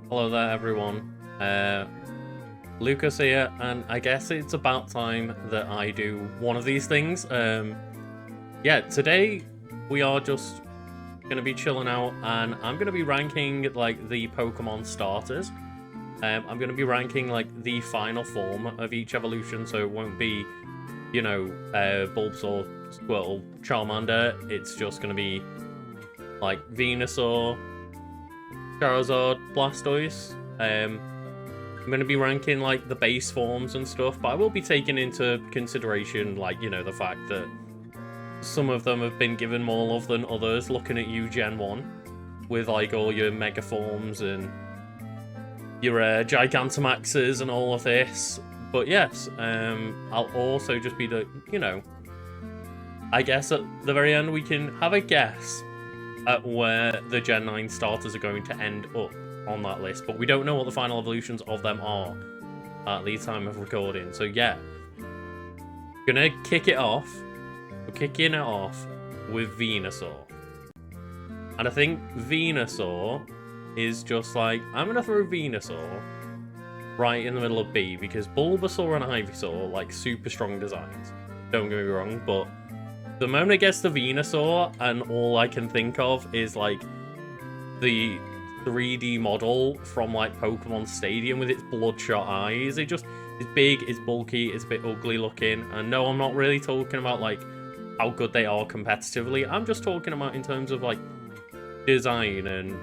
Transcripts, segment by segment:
Hello there, everyone. Lucas here, and I guess it's about time that I do one of these things. Yeah, today we are just gonna be chilling out, and I'm gonna be ranking like the Pokemon starters. I'm gonna be ranking like the final form of each evolution, so it won't be, Bulbasaur, Squirtle, Charmander. It's just gonna be like Venusaur, Charizard, Blastoise. I'm going to be ranking like the base forms and stuff, but I will be taking into consideration like, the fact that some of them have been given more love than others, looking at you Gen 1 with like all your Mega Forms and your Gigantamaxes and all of this. But yes, I'll also just be I guess at the very end we can have a guess at where the Gen 9 starters are going to end up on that list, but we don't know what the final evolutions of them are at the time of recording. So yeah, gonna kick it off. We're kicking it off with Venusaur. And I think Venusaur is just like, I'm gonna throw Venusaur right in the middle of B, because Bulbasaur and Ivysaur, like, super strong designs. Don't get me wrong, but the moment it gets to Venusaur, and all I can think of is, like, the 3D model from, like, Pokemon Stadium with its bloodshot eyes. It's big, it's bulky, it's a bit ugly looking. And no, I'm not really talking about, like, how good they are competitively. I'm just talking about in terms of, like, design and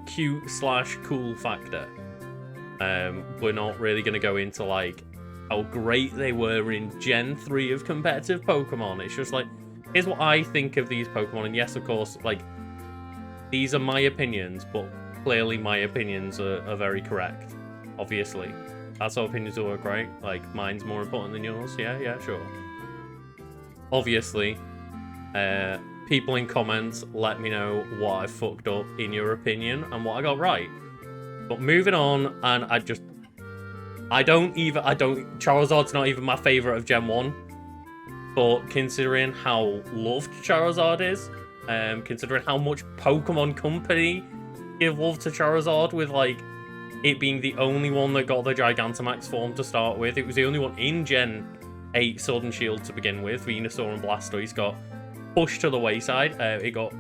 cute/cool factor. We're not really going to go into, like, how great they were in Gen 3 of competitive Pokemon. It's just, like, here's what I think of these Pokemon. And yes, of course, like, these are my opinions, but clearly my opinions are very correct. Obviously. That's how opinions will work, right? Like, mine's more important than yours. Yeah, sure. Obviously, people in comments, let me know what I fucked up in your opinion and what I got right. But moving on, and Charizard's not even my favorite of Gen 1. But considering how loved Charizard is, considering how much Pokemon Company give love to Charizard, with like it being the only one that got the Gigantamax form to start with. It was the only one in Gen 8 Sword and Shield to begin with. Venusaur and Blastoise got pushed to the wayside. It got,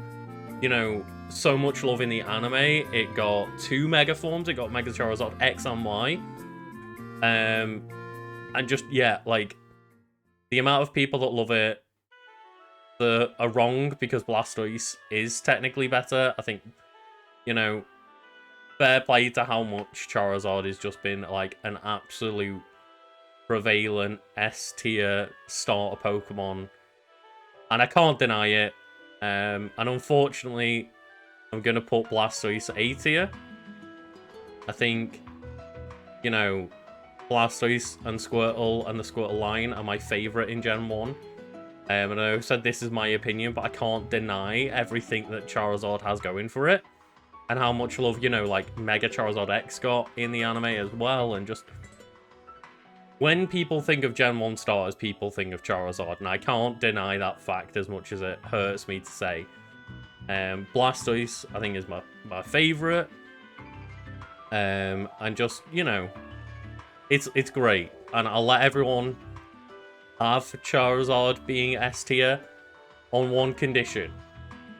so much love in the anime. It got 2 Mega Forms. It got Mega Charizard X and Y. And just, yeah, like, the amount of people that love it that are wrong because Blastoise is technically better. I think, fair play to how much Charizard has just been, like, an absolute prevalent S-tier starter Pokemon. And I can't deny it. And unfortunately, I'm going to put Blastoise A tier. I think, Blastoise and Squirtle and the Squirtle line are my favourite in Gen 1. And I said this is my opinion, but I can't deny everything that Charizard has going for it. And how much love, like, Mega Charizard X got in the anime as well. And just, when people think of Gen 1 starters, people think of Charizard. And I can't deny that fact as much as it hurts me to say. Blastoise, I think, is my favourite. And just, it's great. And I'll let everyone have Charizard being S tier on one condition.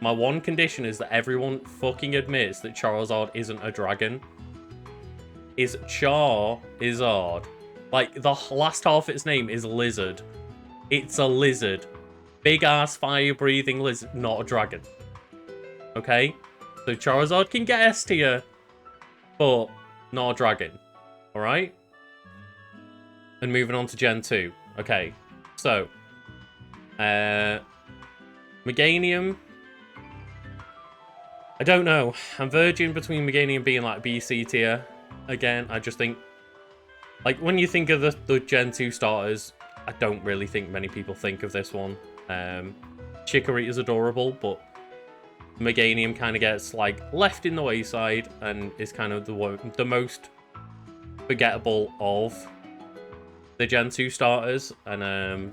My one condition is that everyone fucking admits that Charizard isn't a dragon. Is Charizard. Like, the last half of its name is lizard. It's a lizard. Big-ass fire-breathing lizard, not a dragon. Okay? So Charizard can get S tier, but not a dragon. Alright? And moving on to Gen 2. Okay. So, Meganium. I don't know. I'm verging between Meganium being like BC tier. Again, I just think, like, when you think of the Gen 2 starters, I don't really think many people think of this one. Chikorita's adorable, but Meganium kind of gets, like, left in the wayside and is kind of the most forgettable of the Gen 2 starters. And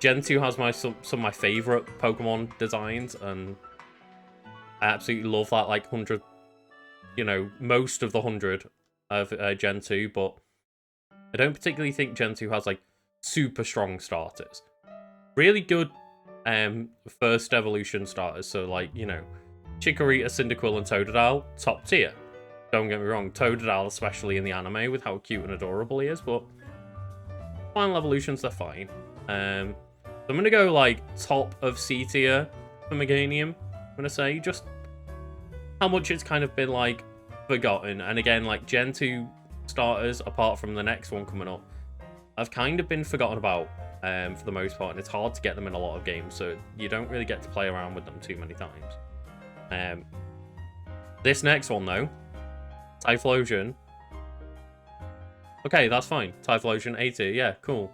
Gen 2 has some of my favorite Pokemon designs, and I absolutely love that, like, 100 you know, most of the 100 of Gen 2, but I don't particularly think Gen 2 has, like, super strong starters. Really good first evolution starters, so, like, you know, Chikorita, Cyndaquil, and Totodile, top tier. Don't get me wrong, Totodile, especially in the anime, with how cute and adorable he is, but final evolutions, they're fine. So I'm going to go, like, top of C tier for Meganium, I'm going to say, just how much it's kind of been, like, forgotten. And again, like, Gen 2 starters, apart from the next one coming up, I've kind of been forgotten about for the most part, and it's hard to get them in a lot of games, so you don't really get to play around with them too many times. This next one, though, Typhlosion. Okay, that's fine. Typhlosion, A tier, yeah, cool.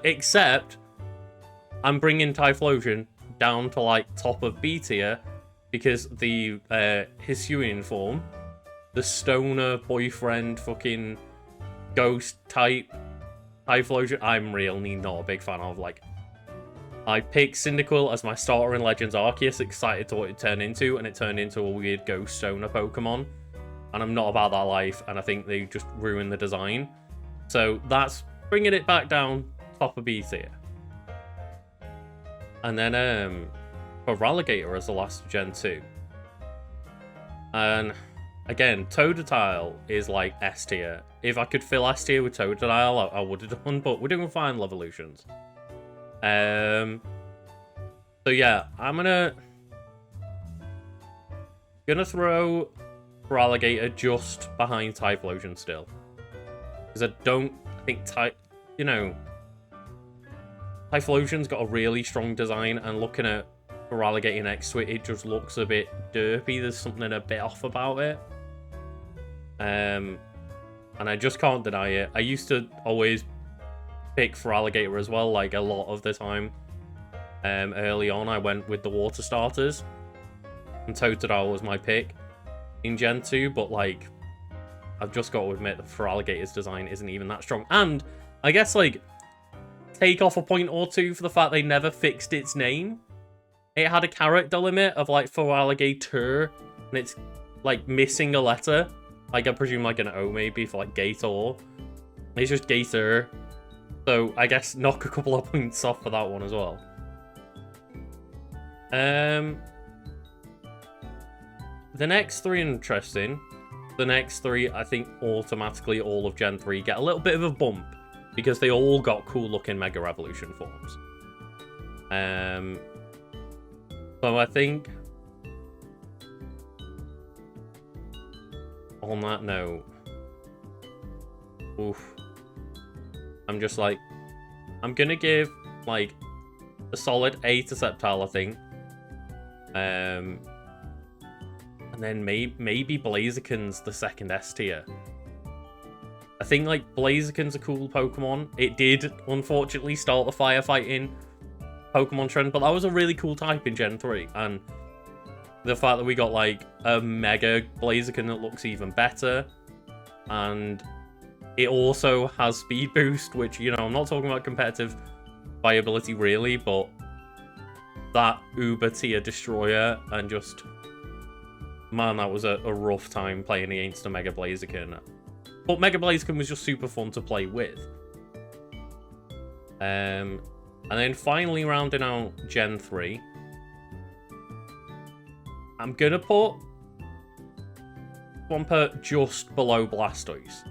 Except, I'm bringing Typhlosion down to, like, top of B tier, because the Hisuian form, the stoner boyfriend fucking ghost type Typhlosion, I'm really not a big fan of. Like, I picked Cyndaquil as my starter in Legends Arceus, excited to what it turned into, and it turned into a weird ghost stoner Pokemon. And I'm not about that life, and I think they just ruined the design. So that's bringing it back down, top of B tier. And then for Relegator as the last Gen 2. And again, Totodile is like S tier. If I could fill S tier with Totodile, I would have done, but we're doing final evolutions. So yeah, I'm gonna throw Relegator just behind Typhlosion still. Because I think Typhlosion's got a really strong design, and looking at Relegator next to it, it just looks a bit derpy. There's something a bit off about it. And I just can't deny it. I used to always pick for Relegator as well, like a lot of the time. Early on, I went with the water starters, and Totodile was my pick in Gen 2, but like, I've just got to admit that Relegator's design isn't even that strong. And I guess, like, take off a point or two for the fact they never fixed its name. It had a character limit of, like, Feraligator, and it's, like, missing a letter. Like, I presume, like, an O maybe for, like, Gator. It's just Gator. So, I guess knock a couple of points off for that one as well. The next three are interesting. The next three, I think, automatically all of Gen 3 get a little bit of a bump, because they all got cool-looking Mega Evolution forms. So I think, on that note, oof, I'm just like, I'm gonna give, like, a solid A to Sceptile, I think. And then maybe Blaziken's the second S tier. I think, like, Blaziken's a cool Pokemon. It did, unfortunately, start the firefighting Pokemon trend, but that was a really cool type in Gen 3. And the fact that we got, like, a Mega Blaziken that looks even better. And it also has Speed Boost, which, you know, I'm not talking about competitive viability, really, but that Uber tier Destroyer, and just, man, that was a rough time playing against a Mega Blaziken. But Mega Blaziken was just super fun to play with. And then finally rounding out Gen 3, I'm gonna put Swampert just below Blastoise.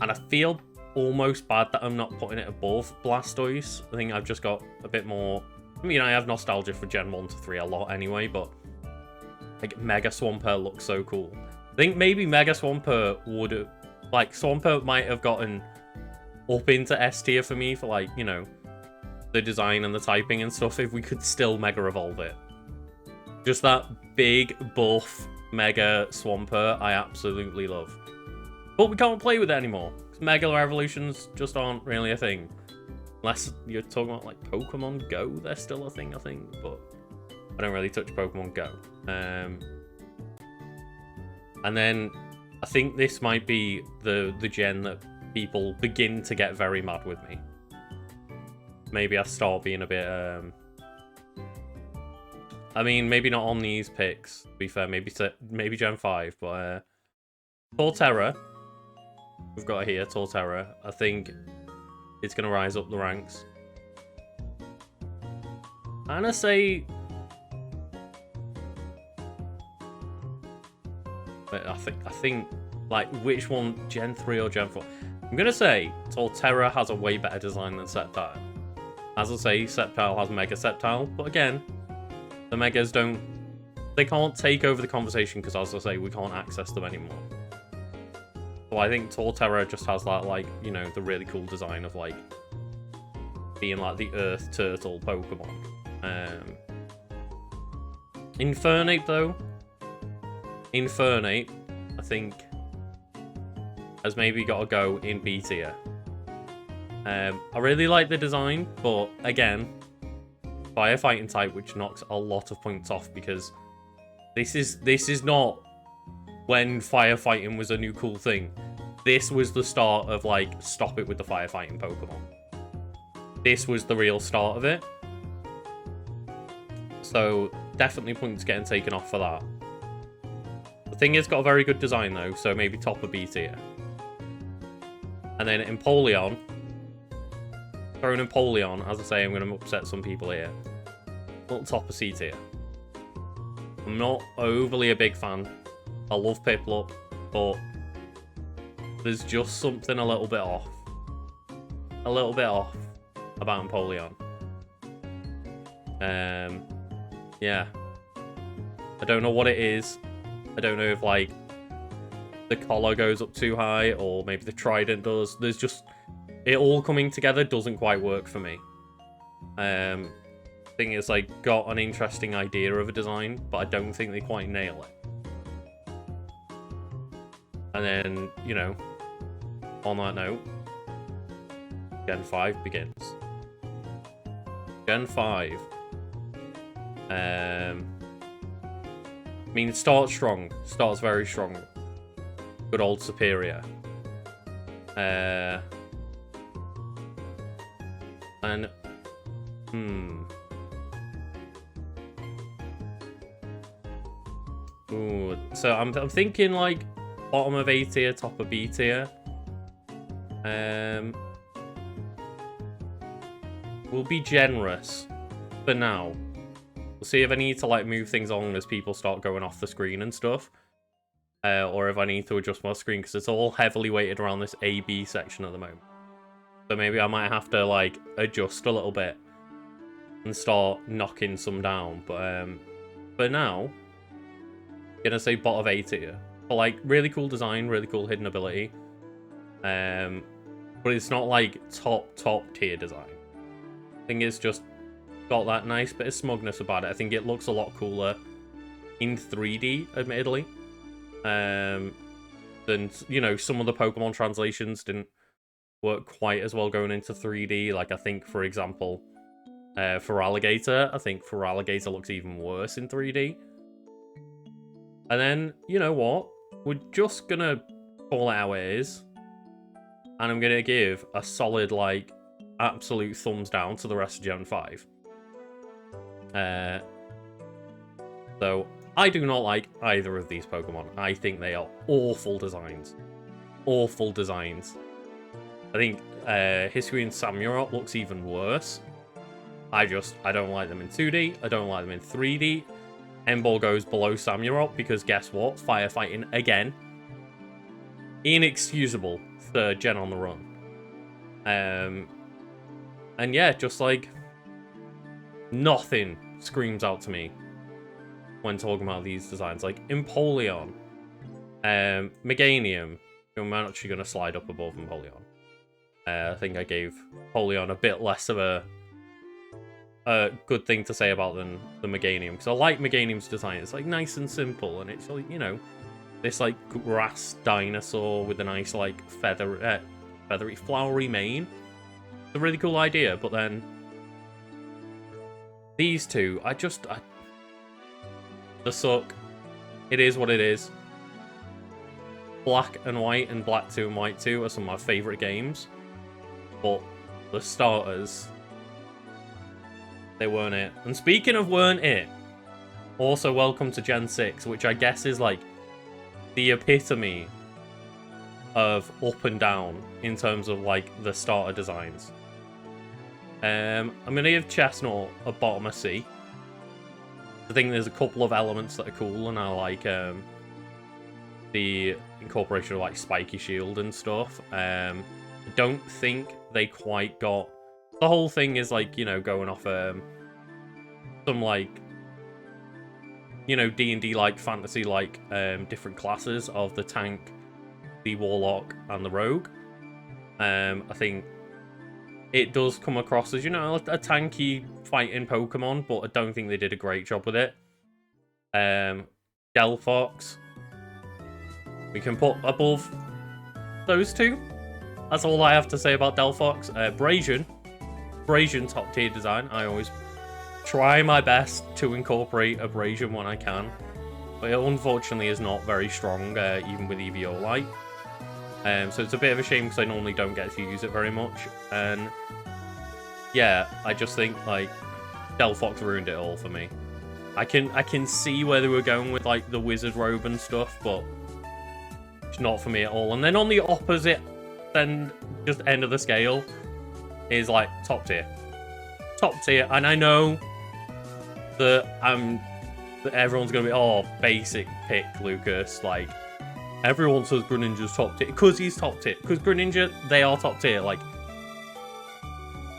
And I feel almost bad that I'm not putting it above Blastoise. I think I've just got a bit more, I mean, I have nostalgia for Gen 1 to 3 a lot anyway, but like, Mega Swampert looks so cool. I think maybe Mega Swampert would have, like, Swampert might have gotten up into S tier for me for, like, you know, the design and the typing and stuff, if we could still Mega Evolve it. Just that big, buff Mega Swampert, I absolutely love. But we can't play with it anymore, because Mega Evolutions just aren't really a thing. Unless you're talking about, like, Pokemon Go, they're still a thing, I think, but I don't really touch Pokemon Go. And then I think this might be the gen that people begin to get very mad with me. Maybe I start being a bit I mean, maybe not on these picks, to be fair. Maybe Gen 5, but Torterra, we've got here, Torterra. I think it's going to rise up the ranks. I'm going to say... But I think, like, which one, Gen 3 or Gen 4? I'm going to say Torterra has a way better design than Sceptile. As I say, Sceptile has Mega Sceptile, but again, the Megas they can't take over the conversation because, as I say, we can't access them anymore. So I think Torterra just has that, like, you know, the really cool design of, like, being, like, the Earth Turtle Pokemon. Infernape, though. Infernape, I think, has maybe got to go in B tier. I really like the design, but again, firefighting type, which knocks a lot of points off because this is not when firefighting was a new cool thing. This was the start of, like, stop it with the firefighting Pokemon. This was the real start of it. So definitely points getting taken off for that. The thing is, got a very good design though, so maybe top of B tier. And then Empoleon. Throwing Empoleon, as I say, I'm going to upset some people here. Little top of C tier. I'm not overly a big fan. I love Piplup, but there's just something a little bit off. A little bit off about Empoleon. Yeah. I don't know what it is. I don't know if, like, the collar goes up too high, or maybe the trident does. There's just... It all coming together doesn't quite work for me. I think it's, like, got an interesting idea of a design, but I don't think they quite nail it. And then, you know, on that note, Gen 5 begins. Gen 5. I mean, it starts strong. Starts very strong. Good old Superior. And... Ooh, so I'm thinking, like, bottom of A tier, top of B tier. We'll be generous for now. We'll see if I need to, like, move things on as people start going off the screen and stuff. Or if I need to adjust my screen, because it's all heavily weighted around this A-B section at the moment. So maybe I might have to, like, adjust a little bit and start knocking some down. But for now, I'm gonna say bottom of A tier. But, like, really cool design, really cool hidden ability. But it's not, like, top tier design. I think it's just got that nice bit of smugness about it. I think it looks a lot cooler in 3D, admittedly. Than, you know, some of the Pokemon translations didn't work quite as well going into 3D. Like, I think, for example, for Alligator, I think for Alligator looks even worse in 3D. And then, you know what? We're just gonna call it how it is. And I'm gonna give a solid, like, absolute thumbs down to the rest of Gen 5. So, I do not like either of these Pokemon. I think they are awful designs. Awful designs. I think Hisuian Samurott looks even worse. I don't like them in 2D. I don't like them in 3D. Emboar goes below Samurott because guess what? Firefighting again. Inexcusable. 3rd gen on the run. And yeah, just like nothing screams out to me when talking about these designs. Like Empoleon, Meganium. I'm actually going to slide up above Empoleon. I think I gave Empoleon a bit less of a good thing to say about than the Meganium, because I like Meganium's design. It's like nice and simple, and it's like, you know, this like grass dinosaur with a nice like feathery, flowery mane. It's a really cool idea, but then these two, I suck. It is what it is. Black and White and Black 2 and White 2 are some of my favourite games, but the starters, they weren't it. And speaking of weren't it, Also, welcome to Gen 6, which I guess is like the epitome of up and down in terms of like the starter designs. I'm gonna give Chestnut a bottom of C. I think there's a couple of elements that are cool, and I like the incorporation of like spiky shield and stuff. I don't think they quite got the whole thing is like, you know, going off some like, you know, D&D like fantasy like different classes of the tank, the warlock, and the rogue. I think it does come across as, you know, a tanky fighting Pokemon, but I don't think they did a great job with it. Delphox, we can put above those two. That's all I have to say about Delphox. Brazion top tier design. I always try my best to incorporate Abrasion when I can, but it unfortunately is not very strong, even with Eviolite. So it's a bit of a shame because I normally don't get to use it very much. And yeah, I just think like Delphox ruined it all for me. I can see where they were going with like the wizard robe and stuff, but it's not for me at all. And then on the opposite, then just end of the scale is like top tier. And I know that everyone's gonna be, oh, basic pick, Lucas. Like everyone says Greninja's top tier because he's top tier. Because Greninja, they are top tier. Like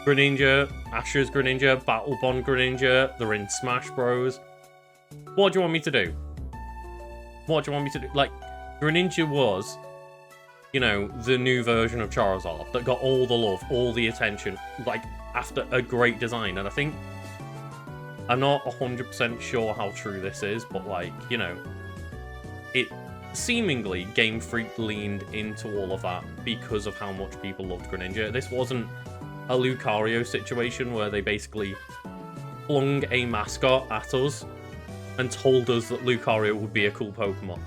Greninja, Ash's Greninja, Battle Bond Greninja, they're in Smash Bros. What do you want me to do? Like, Greninja was, you know, the new version of Charizard that got all the love, all the attention, like, after a great design. And I think, I'm not 100% sure how true this is, but, like, you know, it seemingly Game Freak leaned into all of that because of how much people loved Greninja. This wasn't a Lucario situation where they basically flung a mascot at us and told us that Lucario would be a cool Pokemon.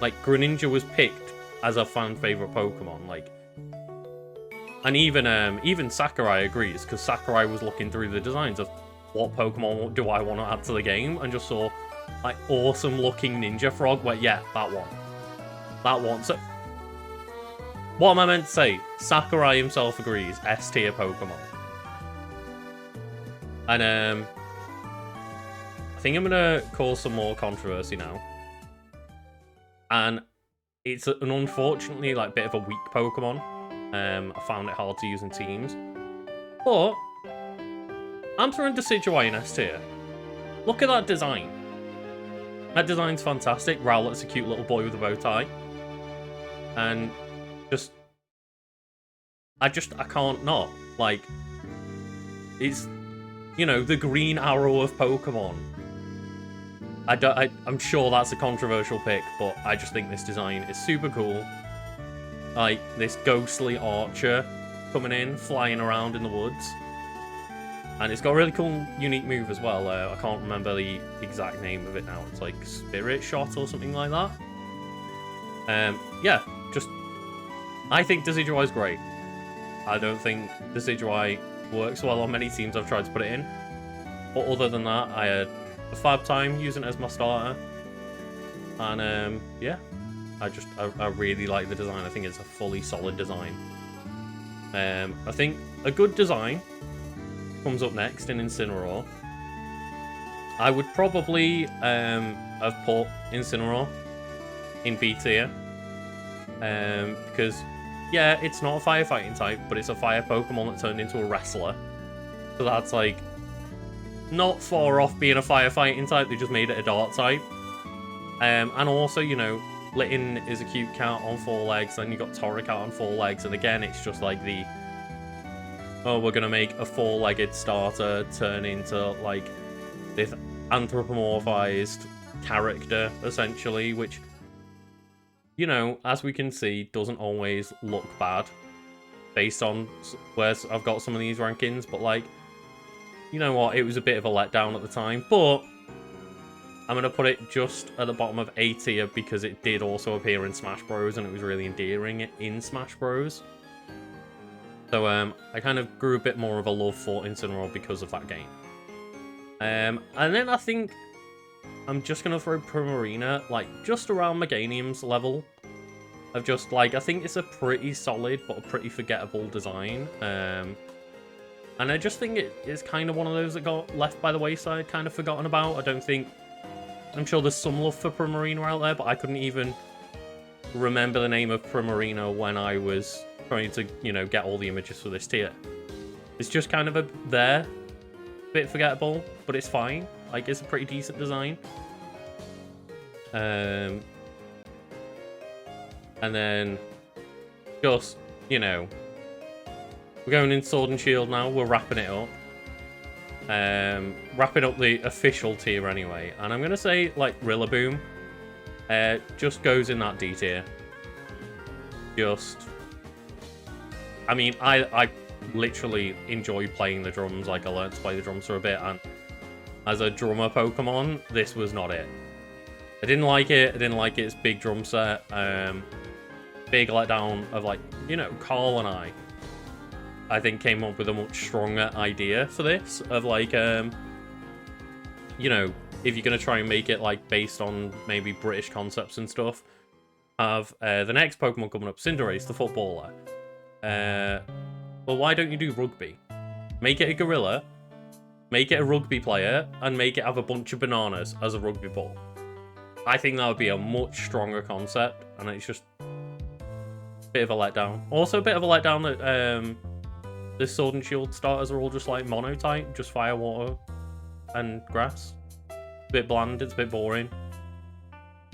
Like, Greninja was picked as a fan favorite Pokemon, like, and even Sakurai agrees, because Sakurai was looking through the designs of what Pokemon do I want to add to the game, and just saw like awesome looking Ninja Frog. Where yeah, that one. So what am I meant to say? Sakurai himself agrees. S tier Pokemon. And I think I'm gonna cause some more controversy now. And it's an unfortunately like bit of a weak Pokemon. I found it hard to use in teams. But I'm throwing Decidueye in S tier. Look at that design. That design's fantastic. Rowlet's a cute little boy with a bow tie. And I can't not. Like, it's, you know, the green arrow of Pokemon. I'm sure that's a controversial pick, but I just think this design is super cool. Like, this ghostly archer coming in, flying around in the woods. And it's got a really cool, unique move as well. I can't remember the exact name of it now. It's like Spirit Shot or something like that. Yeah, just... I think Decidueye's great. I don't think Decidueye works well on many teams I've tried to put it in. But other than that, I had a fab time using it as my starter. And yeah, I really like the design. I think it's a fully solid design. I think a good design comes up next in Incineroar. I would probably have put Incineroar in B tier. Because, yeah, it's not a firefighting type, but it's a fire Pokemon that turned into a wrestler. So that's, like, not far off being a firefighting type, they just made it a dart type. And also, you know, Litten is a cute cat on 4 legs, then you got Torracat on 4 legs, and again, it's just like the, oh, we're gonna make a 4-legged starter turn into, like, this anthropomorphized character, essentially, which, you know, as we can see, doesn't always look bad based on where I've got some of these rankings, but, like, you know what, it was a bit of a letdown at the time, but I'm going to put it just at the bottom of A tier because it did also appear in Smash Bros. And it was really endearing in Smash Bros. So I kind of grew a bit more of a love for Incineroar because of that game. And then I think I'm just gonna throw Primarina, like, just around Meganium's level. Of just, like, I think it's a pretty solid, but a pretty forgettable design. And I just think it's kind of one of those that got left by the wayside, kind of forgotten about. I don't think... I'm sure there's some love for Primarina out there, but I couldn't even remember the name of Primarina when I was trying to, you know, get all the images for this tier. It's just kind of a bit forgettable, but it's fine. Like, it's a pretty decent design. And then just, you know, we're going in Sword and Shield now. We're wrapping it up. Wrapping up the official tier anyway. And I'm going to say, like, Rillaboom just goes in that D tier. Just... I mean, I literally enjoy playing the drums. Like, I learned to play the drums for a bit. And as a drummer Pokemon, this was not it. I didn't like it. I didn't like its big drum set. Big letdown of, like, you know, Carl and I think came up with a much stronger idea for this of, like, you know, if you're going to try and make it, like, based on maybe British concepts and stuff, have the next Pokemon coming up, Cinderace, the footballer. Well, why don't you do rugby? Make it a gorilla, make it a rugby player, and make it have a bunch of bananas as a rugby ball. I think that would be a much stronger concept, and it's just a bit of a letdown. Also, a bit of a letdown that the Sword and Shield starters are all just like mono-type, just fire, water, and grass. A bit bland, it's a bit boring.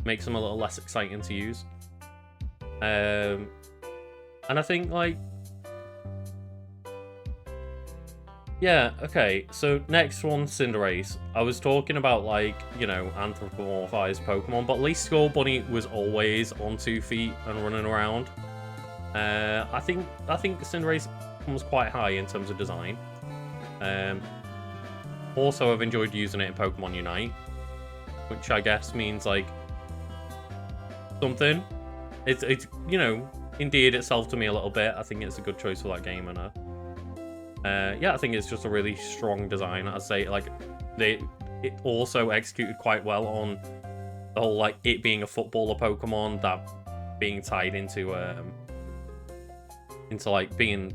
Makes them a little less exciting to use. And I think, like... Yeah, okay, so next one, Cinderace. I was talking about, like, you know, anthropomorphized Pokemon, but at least Scorbunny was always on 2 feet and running around. I think Cinderace comes quite high in terms of design. Also, I've enjoyed using it in Pokemon Unite, which I guess means, like, something. It's you know, endeared itself to me a little bit. I think it's a good choice for that game, and yeah, I think it's just a really strong design. I'd say, like, it also executed quite well on the whole, like, it being a footballer Pokemon, that being tied into like being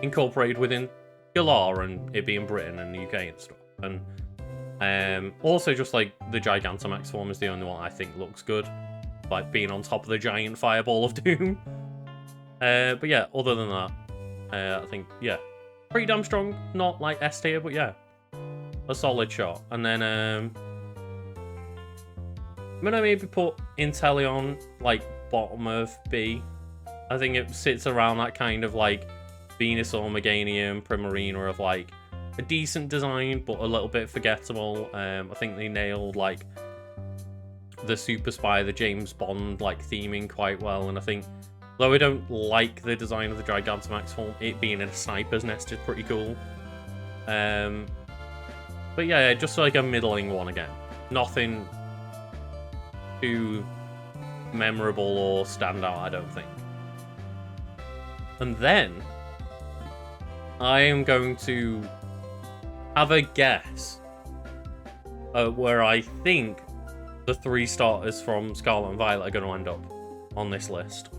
incorporated within Galar and it being Britain and the UK and stuff. And also just like the Gigantamax form is the only one I think looks good, like being on top of the giant fireball of doom. But yeah, other than that, I think, yeah, pretty damn strong. Not like S tier, but yeah, a solid shot. And then I'm gonna maybe put Inteleon like bottom of B. I think it sits around that kind of like Venusaur, Meganium, Primarina of like a decent design, but a little bit forgettable. I think they nailed like the Super Spy, the James Bond like theming quite well, and I think, though I don't like the design of the Gigantamax form, it being in a sniper's nest is pretty cool. But yeah, just like a middling one again. Nothing too memorable or standout, I don't think. And then I am going to have a guess where I think the 3 starters from Scarlet and Violet are going to end up on this list.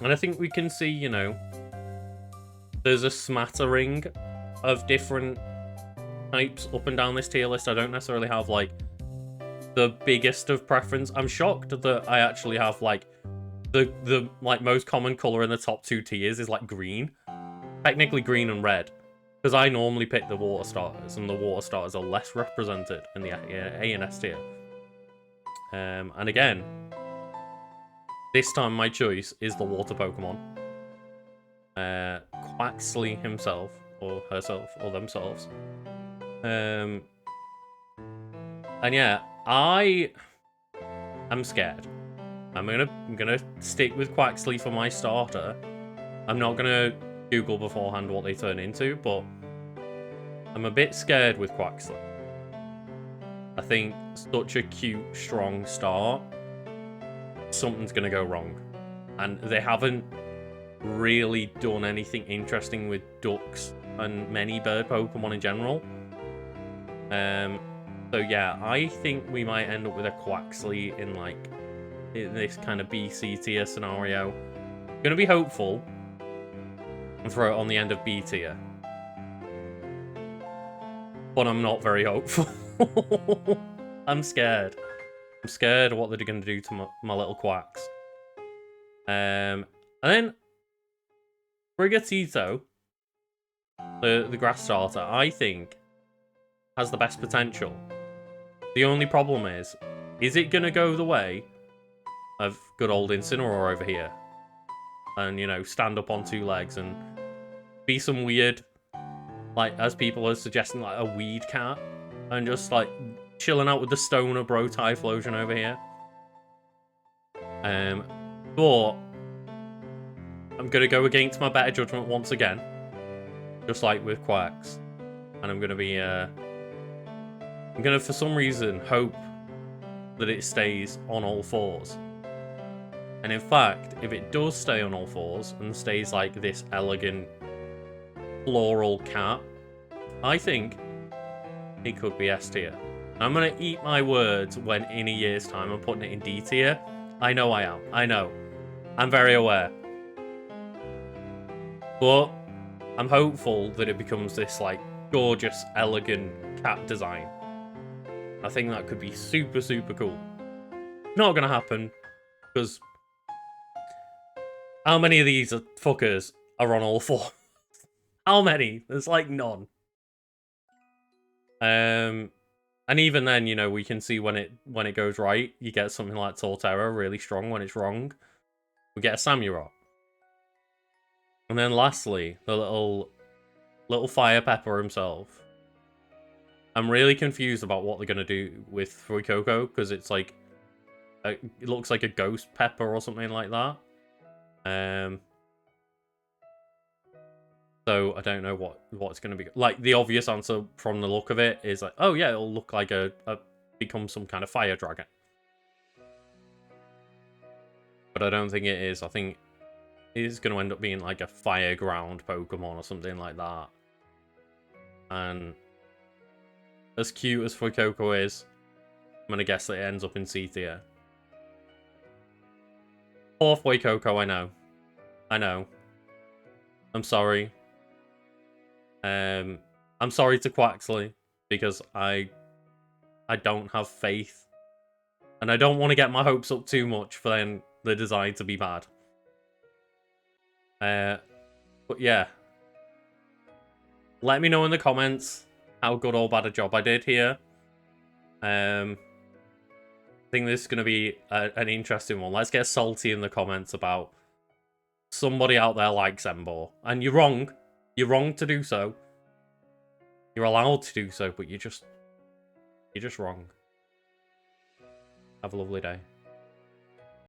And I think we can see, you know, there's a smattering of different types up and down this tier list. I don't necessarily have, like, the biggest of preference. I'm shocked that I actually have, like, the like most common color in the top 2 tiers is like green, technically green and red, because I normally pick the water starters, and the water starters are less represented in the A and S tier. And again, this time my choice is the water Pokemon, Quaxley himself or herself or themselves. And yeah, I am scared. I'm gonna stick with Quaxley for my starter. I'm not gonna Google beforehand what they turn into, but I'm a bit scared with Quaxley. I think such a cute, strong start, something's gonna go wrong. And they haven't really done anything interesting with ducks and many bird Pokemon in general. So yeah, I think we might end up with a Quaxley in like in this kind of BC tier scenario. Gonna be hopeful and throw it on the end of B tier. But I'm not very hopeful. I'm scared. I'm scared of what they're going to do to my little quacks. And then Brigatito, the grass starter, I think has the best potential. The only problem is it going to go the way of good old Incineroar over here? And, you know, stand up on two legs and be some weird, like, as people are suggesting, like a weed cat. And just, like, chilling out with the stoner bro Typhlosion over here. But I'm going to go against my better judgment once again. Just like with Quacks. And I'm going to be, I'm going to, for some reason, hope that it stays on all fours. And in fact, if it does stay on all fours and stays like this elegant floral cat, I think it could be S tier. I'm going to eat my words when in a year's time I'm putting it in D tier. I know I am. I know. I'm very aware. But I'm hopeful that it becomes this like gorgeous, elegant cat design. I think that could be super, super cool. Not going to happen because how many of these fuckers are on all four? How many? There's like none. And even then, you know, we can see when it goes right, you get something like Torterra really strong. When it's wrong, we get a Samurott. And then lastly, the little fire pepper himself. I'm really confused about what they're gonna do with Fuecoco because it's like it looks like a ghost pepper or something like that. So I don't know what it's going to be. Like, the obvious answer from the look of it is like, oh yeah, it'll look like become some kind of fire dragon. But I don't think it is. I think it is going to end up being like a fire ground Pokemon or something like that. And as cute as Fuecoco is, I'm going to guess that it ends up in C tier. Poor Fuecoco, I know. I know. I'm sorry. I'm sorry to Quaxley because I don't have faith, and I don't want to get my hopes up too much for then the design to be bad. But yeah, let me know in the comments how good or bad a job I did here. I think this is going to be an interesting one. Let's get salty in the comments about somebody out there likes Emboar, and you're wrong. You're wrong to do so. You're allowed to do so, but you're just wrong. Have a lovely day.